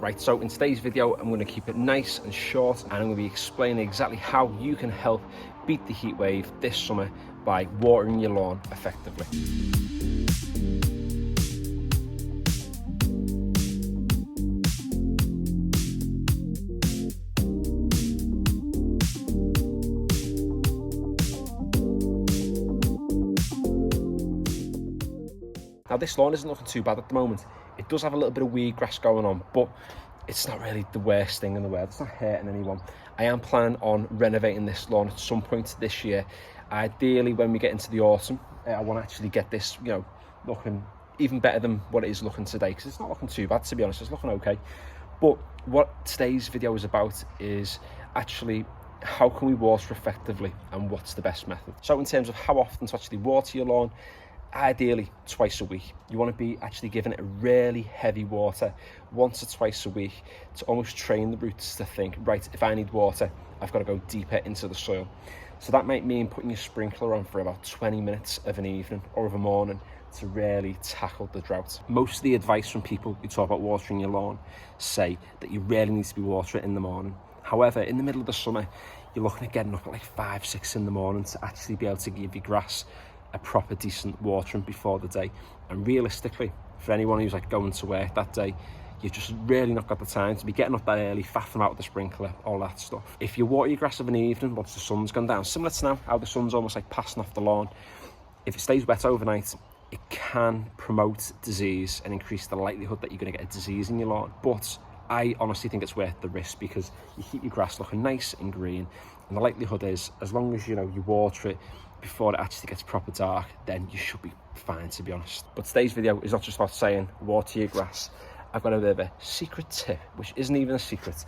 Right, so in today's video, I'm going to keep it nice and short, and I'm going to be explaining exactly how you can help beat the heat wave this summer by watering your lawn effectively. Now this lawn isn't looking too bad at the moment. It does have a little bit of weed grass going on, but it's not really the worst thing in the world. It's not hurting anyone. I am planning on renovating this lawn at some point this year. Ideally, when we get into the autumn, I want to actually get this, looking even better than what it is looking today, because it's not looking too bad, to be honest. It's looking okay. But what today's video is about is actually how can we water effectively and what's the best method. So in terms of how often to actually water your lawn, ideally twice a week. You want to be actually giving it a really heavy water once or twice a week to almost train the roots to think, right, if I need water, I've got to go deeper into the soil. So that might mean putting your sprinkler on for about 20 minutes of an evening or of a morning to really tackle the drought. Most of the advice from people who talk about watering your lawn say that you really need to be watering it in the morning. However, in the middle of the summer, you're looking at getting up at like 5, 6 in the morning to actually be able to give your grass a proper decent watering before the day. And realistically, for anyone who's like going to work that day, you've just really not got the time to be getting up that early, faffing out with the sprinkler, all that stuff. If you water your grass of an evening once the sun's gone down, similar to now how the sun's almost like passing off the lawn, if it stays wet overnight, it can promote disease and increase the likelihood that you're going to get a disease in your lawn. But I honestly think it's worth the risk, because you keep your grass looking nice and green, and the likelihood is, as long as you water it before it actually gets proper dark, then you should be fine, to be honest. But today's video is not just about saying water your grass. I've got a bit of a secret tip, which isn't even a secret,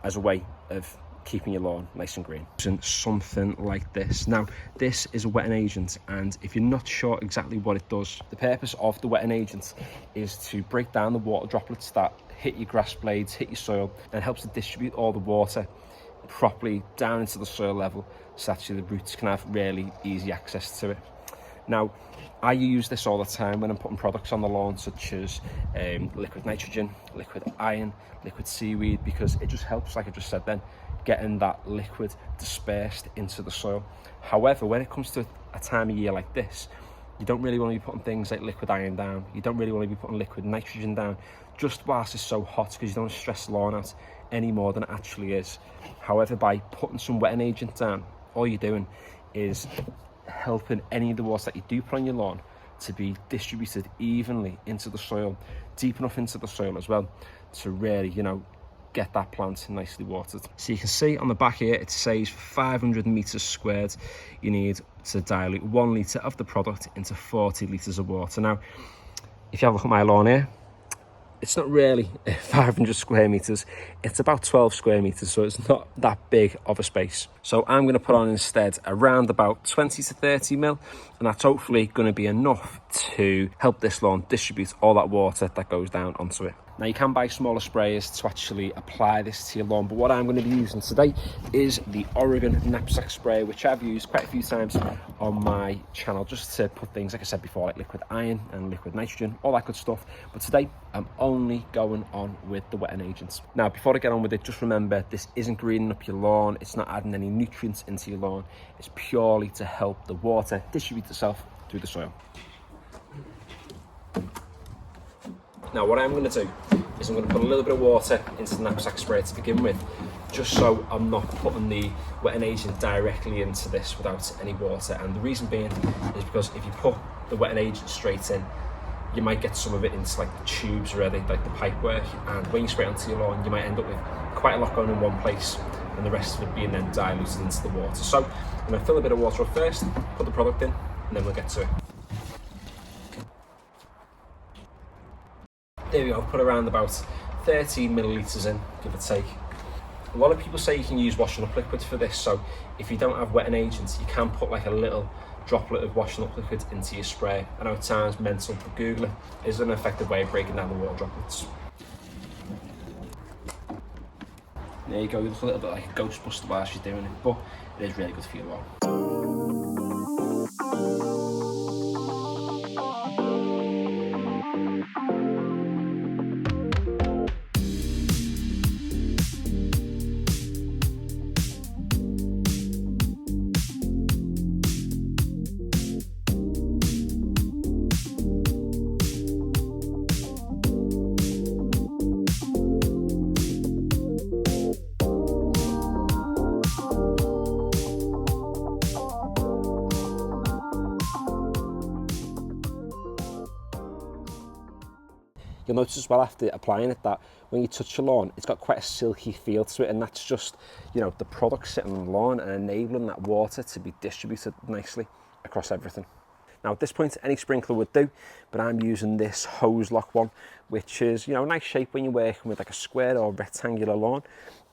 as a way of keeping your lawn nice and green. Something like this. Now, this is a wetting agent, and if you're not sure exactly what it does, the purpose of the wetting agent is to break down the water droplets that hit your grass blades, hit your soil, and helps to distribute all the water properly down into the soil level, so actually the roots can have really easy access to it. Now, I use this all the time when I'm putting products on the lawn, such as liquid nitrogen, liquid iron, liquid seaweed, because it just helps, like I just said then, getting that liquid dispersed into the soil. However, when it comes to a time of year like this, you don't really want to be putting things like liquid iron down. You don't really want to be putting liquid nitrogen down just whilst it's so hot, because you don't want to stress the lawn out any more than it actually is. However, by putting some wetting agent down, all you're doing is helping any of the water that you do put on your lawn to be distributed evenly into the soil, deep enough into the soil as well, to really, get that plant nicely watered. So you can see on the back here, it says 500 meters squared, you need to dilute 1 litre of the product into 40 litres of water. Now, if you have a look at my lawn here, it's not really 500 square meters, it's about 12 square meters, so it's not that big of a space. So I'm going to put on instead around about 20 to 30 mil, and that's hopefully going to be enough to help this lawn distribute all that water that goes down onto it. Now, you can buy smaller sprayers to actually apply this to your lawn, but what I'm going to be using today is the Oregon knapsack sprayer, which I've used quite a few times on my channel, just to put things, like I said before, like liquid iron and liquid nitrogen, all that good stuff. But today, I'm only going on with the wetting agents. Now, before I get on with it, just remember, this isn't greening up your lawn, it's not adding any nutrients into your lawn, it's purely to help the water distribute itself through the soil. Now, what I'm going to do is I'm going to put a little bit of water into the knapsack sprayer to begin with, just so I'm not putting the wetting agent directly into this without any water. And the reason being is because if you put the wetting agent straight in, you might get some of it into like the tubes already, like the pipe work, and when you spray it onto your lawn, you might end up with quite a lot going in one place, and the rest of it being then diluted into the water. So I'm going to fill a bit of water up first, put the product in, and then we'll get to it. There we go, put around about 30 millilitres in, give or take. A lot of people say you can use washing up liquid for this, so if you don't have wetting agents, you can put like a little droplet of washing up liquid into your spray. I know it sounds mental, but Google it. It's an effective way of breaking down the water droplets. There you go, it's a little bit like a Ghostbuster while she's doing it, but it is really good for your lawn. You'll notice as well after applying it that when you touch your lawn, it's got quite a silky feel to it, and that's just, you know, the product sitting on the lawn and enabling that water to be distributed nicely across everything. Now at this point, any sprinkler would do, but I'm using this hose lock one, which is, you know, a nice shape when you're working with like a square or rectangular lawn.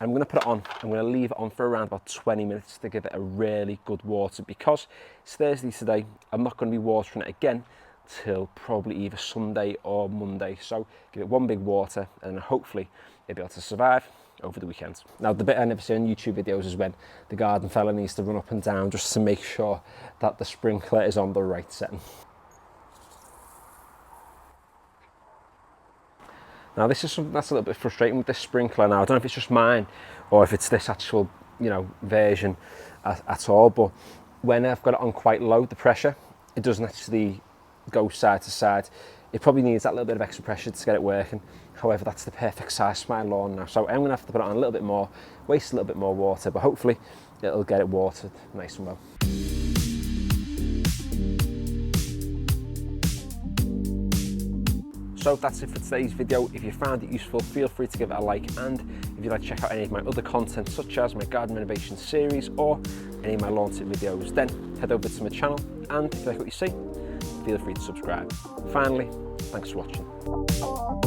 I'm going to put it on. I'm going to leave it on for around about 20 minutes to give it a really good water, because it's Thursday today. I'm not going to be watering it again till probably either Sunday or Monday. So give it one big water and hopefully it'll be able to survive over the weekend. Now the bit I never see on YouTube videos is when the garden fella needs to run up and down just to make sure that the sprinkler is on the right setting. Now this is something that's a little bit frustrating with this sprinkler now. I don't know if it's just mine or if it's this actual, you know, version at all, but when I've got it on quite low, the pressure, it doesn't actually go side to side. It probably needs that little bit of extra pressure to get it working. However, that's the perfect size for my lawn now. So I'm gonna have to put it on a little bit more, waste a little bit more water, but hopefully it'll get it watered nice and well. So that's it for today's video. If you found it useful, feel free to give it a like, and if you'd like to check out any of my other content, such as my garden renovation series or any of my lawn tip videos, then head over to my channel, and if you like what you see, feel free to subscribe. Finally, thanks for watching.